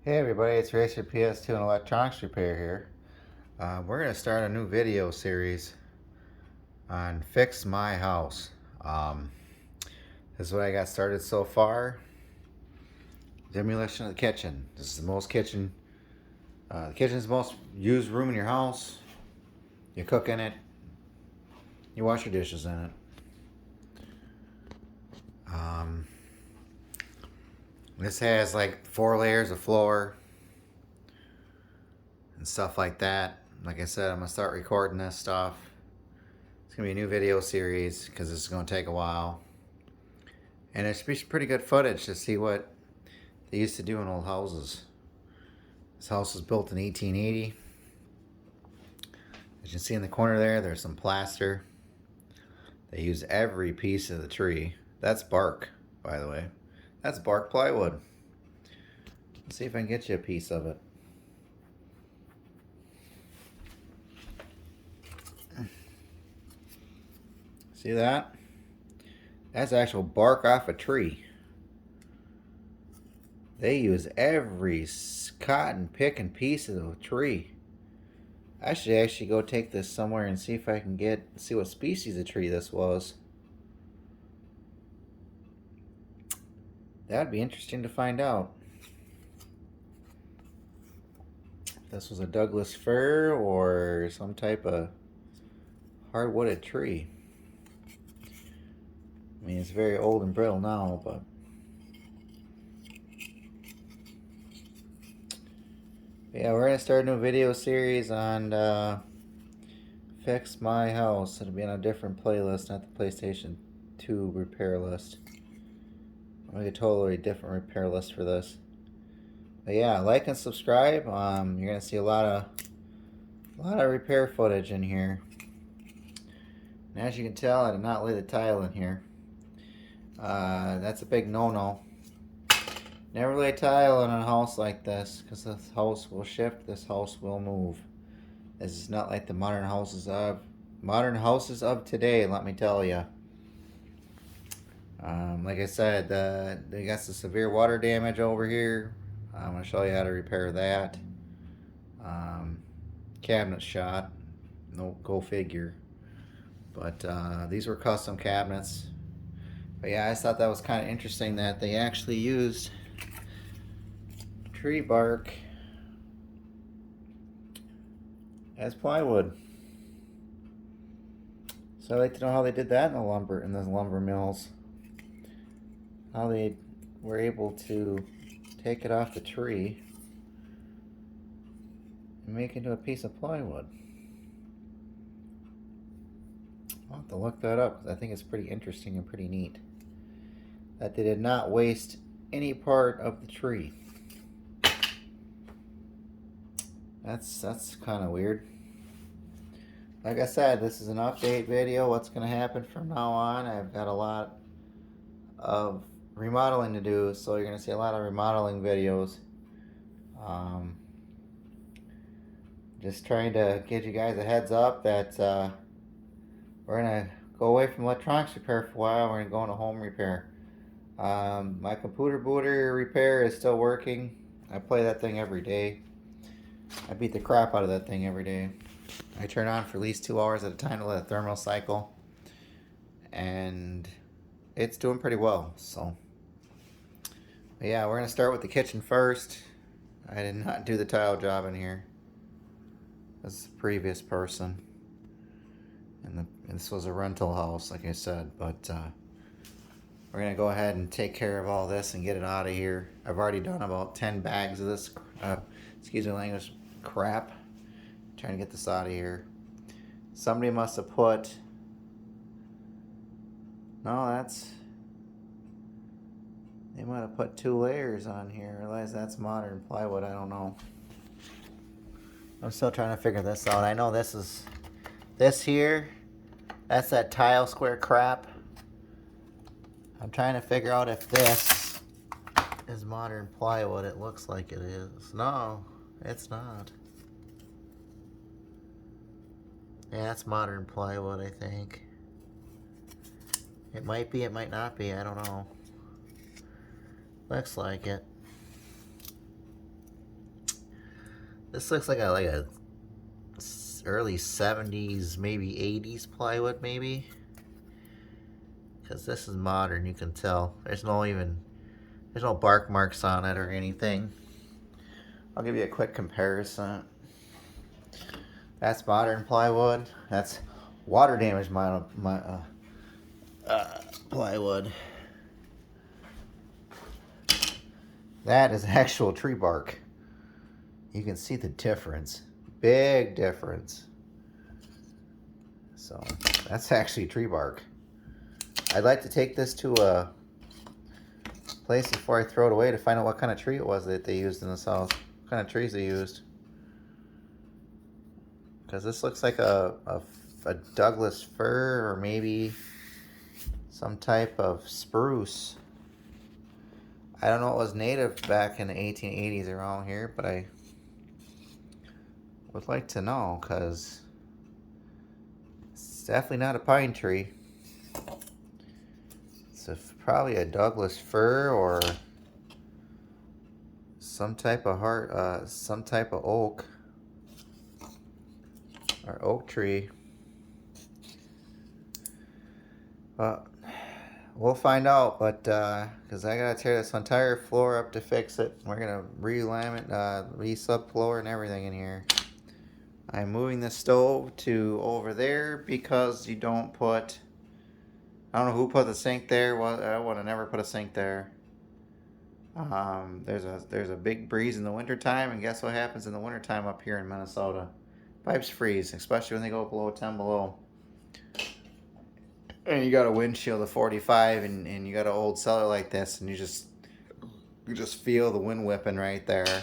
Hey everybody, it's Racer PS2 and Electronics Repair here. We're going to start a new video series on Fix My House. This is what I got started so far. Demolition of the kitchen. This is the the kitchen's the most used room in your house. You cook in it. You wash your dishes in it. This has like 4 layers of floor and stuff like that. Like I said, I'm going to start recording this stuff. It's going to be a new video series because this is going to take a while. And it's pretty good footage to see what they used to do in old houses. This house was built in 1880. As you can see in the corner there, there's some plaster. They use every piece of the tree. That's bark, by the way. That's bark plywood. Let's see if I can get you a piece of it. See that? That's actual bark off a tree. They use every cotton picking piece of the tree. I should actually go take this somewhere and see if I can see what species of tree this was. That'd be interesting to find out. If this was a Douglas fir or some type of hardwooded tree. I mean, it's very old and brittle now, but yeah, we're gonna start a new video series on Fix My House. It'll be on a different playlist, not the PlayStation 2 repair list. I'll make a totally different repair list for this. But yeah, like and subscribe. You're gonna see a lot of repair footage in here. And as you can tell, I did not lay the tile in here. That's a big no-no. Never lay tile in a house like this, because this house will shift, this house will move. This is not like the modern houses of today, let me tell you. Like I said, they got some severe water damage over here. I'm going to show you how to repair that. Cabinet shot. No, go figure. But these were custom cabinets. But yeah, I just thought that was kind of interesting that they actually used tree bark as plywood. So I'd like to know how they did that in the lumber mills. How they were able to take it off the tree and make it into a piece of plywood. I'll have to look that up because I think it's pretty interesting and pretty neat that they did not waste any part of the tree. That's kind of weird. Like I said, this is an update video. What's going to happen from now on? I've got a lot of remodeling to do, so you're going to see a lot of remodeling videos. Just trying to give you guys a heads up that we're going to go away from electronics repair for a while. We're going to go into home repair. My computer booter repair is still working. I play that thing every day. I beat the crap out of that thing every day. I turn on for at least 2 hours at a time to let it thermal cycle. And it's doing pretty well, so. But yeah, we're going to start with the kitchen first. I did not do the tile job in here. This is the previous person. And this was a rental house, like I said. But we're going to go ahead and take care of all this and get it out of here. I've already done about 10 bags of this, excuse me language, crap. Trying to get this out of here. Somebody must have put, they might have put 2 layers on here. I realize that's modern plywood, I don't know. I'm still trying to figure this out. I know this here, that's that tile square crap. I'm trying to figure out if this is modern plywood. It looks like it is. No, it's not. Yeah, that's modern plywood, I think. It might be, it might not be, I don't know. Looks like it. This looks like a early 70s, maybe 80s plywood, maybe. Because this is modern, you can tell. There's no bark marks on it or anything. I'll give you a quick comparison. That's modern plywood. That's water damage plywood. That is actual tree bark. You can see the difference. Big difference. So that's actually tree bark. I'd like to take this to a place before I throw it away to find out what kind of tree it was that they used in the South. What kind of trees they used. Because this looks like a Douglas fir or maybe some type of spruce. I don't know what was native back in the 1880s around here, but I would like to know because it's definitely not a pine tree. It's probably a Douglas fir or some type of oak or oak tree. But we'll find out. But because I gotta tear this entire floor up to fix it, we're gonna re-laminate, re-subfloor and everything in here. I'm moving the stove to over there because you don't put. I don't know who put the sink there. Well, I would have never put a sink there. There's a big breeze in the wintertime, and guess what happens in the wintertime up here in Minnesota? Pipes freeze, especially when they go below 10 below. And you got a windshield of 45, and you got an old cellar like this, and you just feel the wind whipping right there.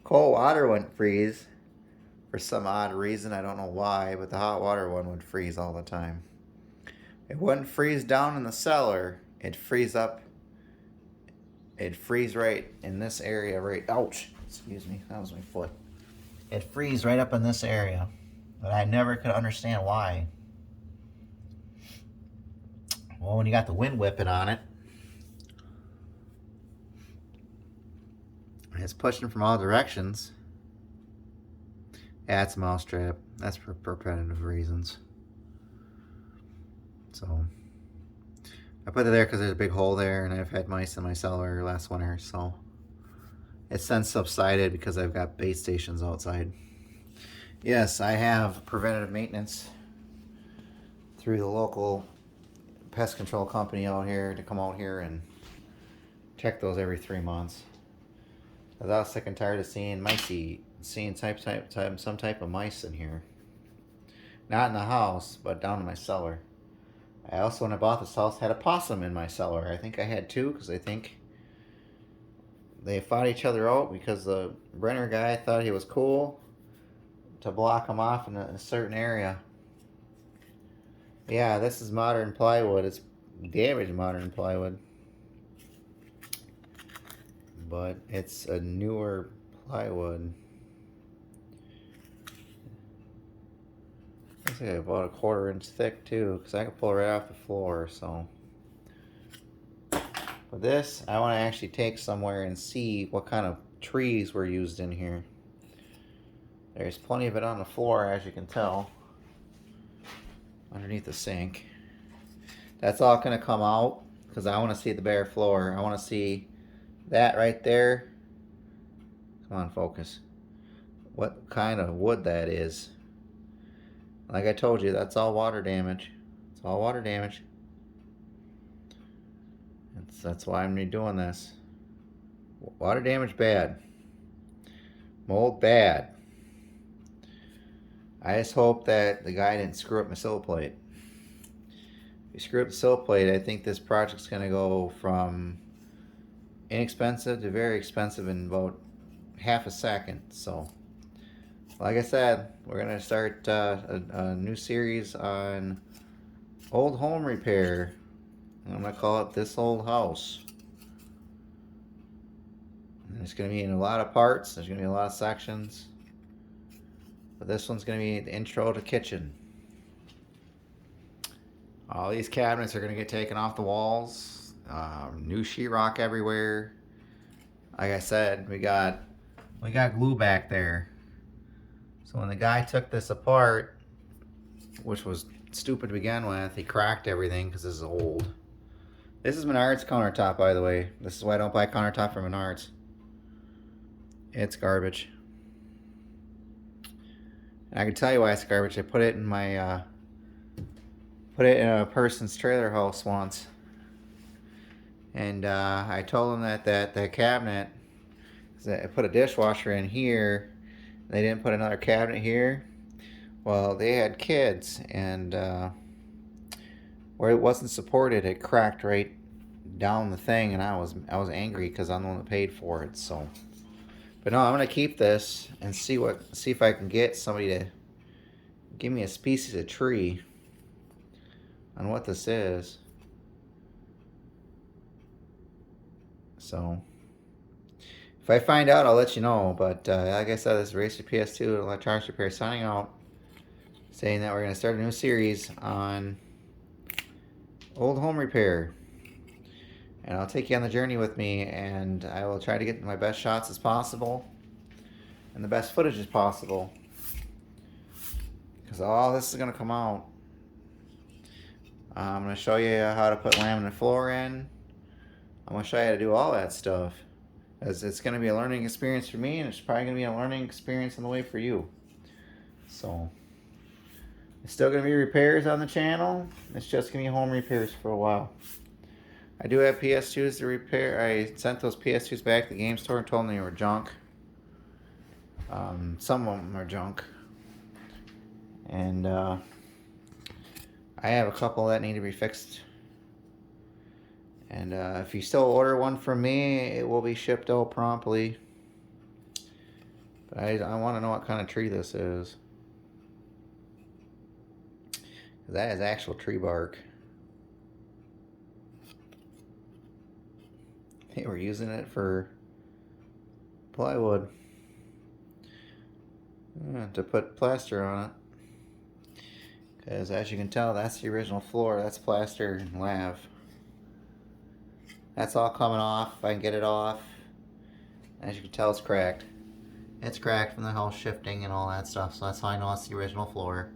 Cold water wouldn't freeze for some odd reason. I don't know why, but the hot water one would freeze all the time. It wouldn't freeze down in the cellar. It'd freeze up. It'd freeze right in this area, right. Ouch! Excuse me, that was my foot. It'd freeze right up in this area, but I never could understand why. Well, when you got the wind whipping on it, and it's pushing from all directions. Yeah, it's a mousetrap. That's for repetitive reasons. So I put it there because there's a big hole there, and I've had mice in my cellar last winter, so it's since subsided because I've got bait stations outside. Yes, I have preventative maintenance through the local pest control company out here to come out here and check those every 3 months. I was sick and tired of seeing some type of mice in here. Not in the house, but down in my cellar. I also, when I bought this house, had a possum in my cellar. I think I had two because I think they fought each other out because the Brenner guy thought he was cool to block them off in a certain area. Yeah, this is modern plywood. It's damaged modern plywood. But it's a newer plywood. Looks like about a 1/4 inch thick too, because I can pull it right off the floor. So, but this I want to actually take somewhere and see what kind of trees were used in here. There's plenty of it on the floor, as you can tell, underneath the sink. That's all gonna come out because I want to see the bare floor. I want to see that right there. Come on, focus. What kind of wood that is. Like I told you, that's all water damage. It's all water damage. That's why I'm redoing this. Water damage bad. Mold bad. I just hope that the guy didn't screw up my sill plate. If you screw up the sill plate, I think this project's going to go from inexpensive to very expensive in about half a second. So, like I said, we're going to start a new series on old home repair. I'm going to call it This Old House. And it's going to be in a lot of parts. There's going to be a lot of sections. But this one's going to be the intro to kitchen. All these cabinets are going to get taken off the walls. New sheetrock everywhere. Like I said, we got glue back there. So when the guy took this apart, which was stupid to begin with, he cracked everything because this is old. This is Menards countertop, by the way. This is why I don't buy countertop from Menards. It's garbage. And I can tell you why it's garbage. I put it in my put it in a person's trailer house once, and I told them that cabinet, I put a dishwasher in here. They didn't put another cabinet here. Well, they had kids, and where it wasn't supported, it cracked right down the thing, and I was angry because I'm the one that paid for it. So, but no, I'm gonna keep this and see if I can get somebody to give me a species of tree on what this is. So, if I find out, I'll let you know. But like I said, this is Racer PS2 Electronics Repair signing out, saying that we're going to start a new series on old home repair. And I'll take you on the journey with me, and I will try to get my best shots as possible and the best footage as possible, because all this is going to come out. I'm going to show you how to put laminate floor in. I'm going to show you how to do all that stuff. As it's going to be a learning experience for me, and it's probably going to be a learning experience on the way for you. So, it's still going to be repairs on the channel. It's just going to be home repairs for a while. I do have PS2s to repair. I sent those PS2s back to the game store and told them they were junk. Some of them are junk. And I have a couple that need to be fixed. And if you still order one from me, it will be shipped out promptly. But I want to know what kind of tree this is. That is actual tree bark. They were using it for plywood. To put plaster on it. Because as you can tell, that's the original floor. That's plaster and lav. That's all coming off. If I can get it off. As you can tell, it's cracked. It's cracked from the house shifting and all that stuff. So that's how I know it's the original floor.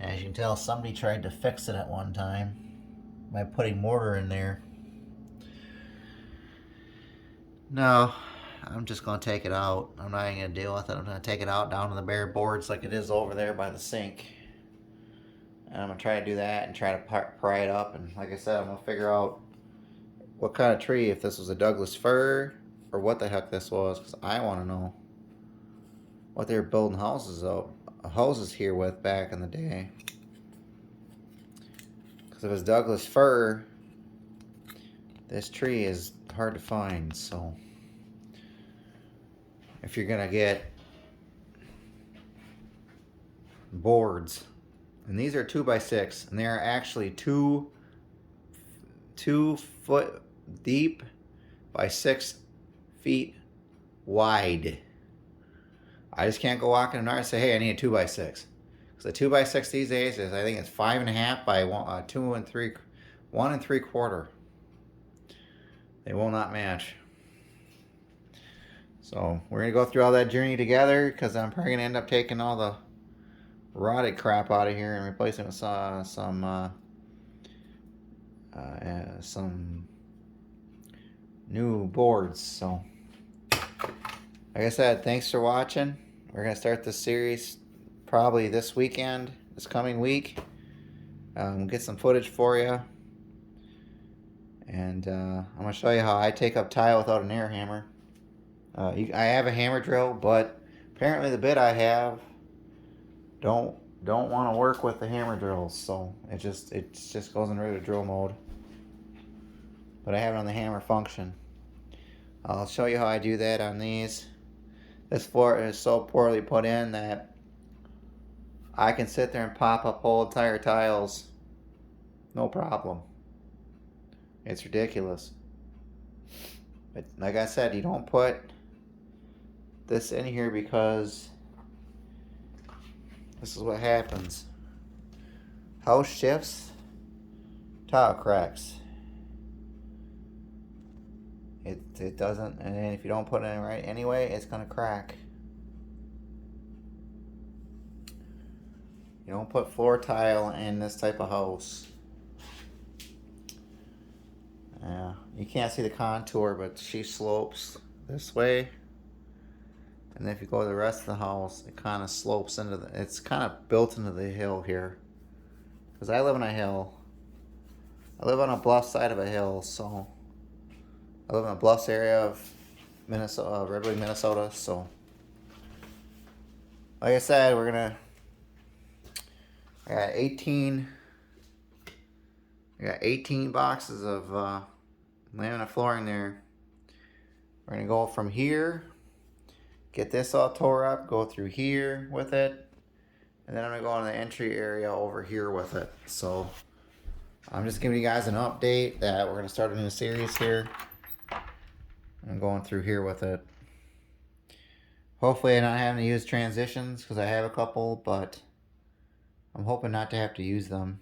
And as you can tell, somebody tried to fix it at one time by putting mortar in there. No, I'm just going to take it out. I'm not even going to deal with it. I'm going to take it out down to the bare boards like it is over there by the sink. And I'm going to try to do that and try to pry it up. And like I said, I'm going to figure out what kind of tree, if this was a Douglas fir or what the heck this was, because I want to know what they were building houses here with back in the day. Because if it's Douglas fir, this tree is hard to find. So if you're gonna get boards, and these are 2x6, and they are actually 2 foot deep by 6 feet wide. I just can't go walking in there and say, hey, I need a 2x6. Because a 2x6 these days is, I think it's 5.5 by 1 3/4. They will not match. So we're going to go through all that journey together, because I'm probably going to end up taking all the rotted crap out of here and replacing it with some new boards. So like I said, thanks for watching. We're going to start this series probably this weekend, this coming week. Get some footage for you. And I'm going to show you how I take up tile without an air hammer. I have a hammer drill, but apparently the bit I have don't want to work with the hammer drills, so it just goes in regular drill mode. But I have it on the hammer function. I'll show you how I do that on these. This floor is so poorly put in that I can sit there and pop up whole entire tiles, no problem. It's ridiculous. But like I said, you don't put this in here because this is what happens. House shifts, tile cracks. It doesn't, and if you don't put it in right anyway, it's gonna crack. You don't put floor tile in this type of house. Yeah, you can't see the contour, but she slopes this way. And then if you go to the rest of the house, it kind of slopes into the, it's kind of built into the hill here. Because I live on a hill. I live on a bluff side of a hill, so I live in a bluffs area of Minnesota, Redwood, Minnesota. So, like I said, I got 18, I got 18 boxes of laminate flooring there. We're gonna go from here, get this all tore up, go through here with it, and then I'm gonna go in the entry area over here with it. So I'm just giving you guys an update that we're gonna start a new series here. I'm going through here with it. Hopefully I'm not having to use transitions because I have a couple, but I'm hoping not to have to use them.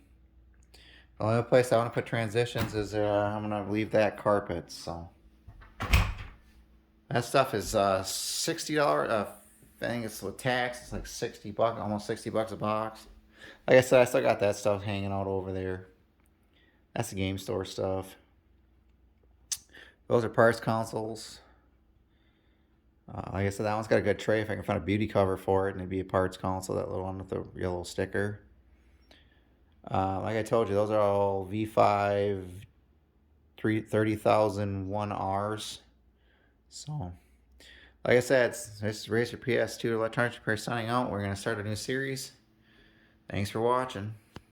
The only place I want to put transitions is I'm going to leave that carpet. So that stuff is $60. I think it's with tax. It's like $60, almost $60 a box. Like I said, I still got that stuff hanging out over there. That's the game store stuff. Those are parts consoles. Like I said, that one's got a good tray. If I can find a beauty cover for it, and it'd be a parts console, that little one with the yellow sticker. Like I told you, those are all V5 30,001Rs. So, like I said, this is Racer PS2 Electronics Repair signing out. We're going to start a new series. Thanks for watching.